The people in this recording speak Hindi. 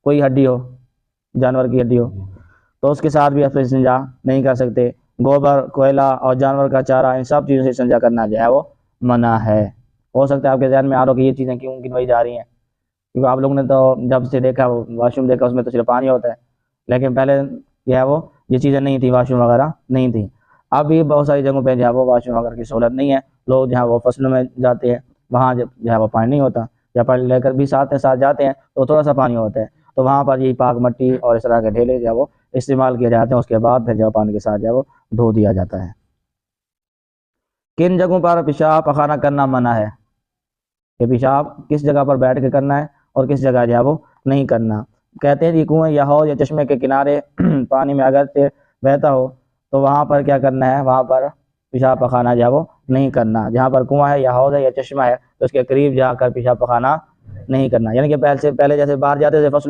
कोई हड्डी हो, जानवर की हड्डी हो, तो उसके साथ भी आप इस्तिंजा नहीं कर सकते। गोबर, कोयला और जानवर का चारा, इन सब चीज़ों से इस्तिंजा करना जो है वो मना है। हो सकता है आपके ज़हन में आ रहा हो कि ये चीज़ें क्यों गिनवाई जा रही हैं, क्योंकि आप लोगों ने तो जब से देखा वाशरूम देखा उसमें तो सिर्फ पानी होता है, लेकिन पहले जो है वो ये चीज़ें नहीं थी, वाशरूम वगैरह नहीं थी। अब भी बहुत सारी जगहों पे जो है वो वाशरूम वगैरह की सहूलत नहीं है। लोग जहाँ वो फसलों में जाते हैं वहाँ जो है वो पानी नहीं होता, या पानी लेकर भी साथ जाते हैं तो थोड़ा सा पानी होता है, तो वहाँ पर ये पाक मट्टी और इस तरह के ढेले जो है वो इस्तेमाल किए जाते हैं। उसके बाद फिर जो पानी के साथ जो है वो धो दिया जाता है। किन जगहों पर पेशाब पखाना करना मना है, कि पेशाब किस जगह पर बैठ के करना है और किस जगह जो है वो नहीं करना। कहते हैं कि कुएं या हौज या चश्मे के किनारे पानी में अगर बहता हो तो वहाँ पर क्या करना है, वहाँ पर पेशाब पखाना जो है वो नहीं करना। जहाँ पर कुआं है या हौज है या चश्मा है तो उसके करीब जाकर पेशाब पखाना नहीं करना। यानी कि पहले जैसे बाहर जाते थे फसलों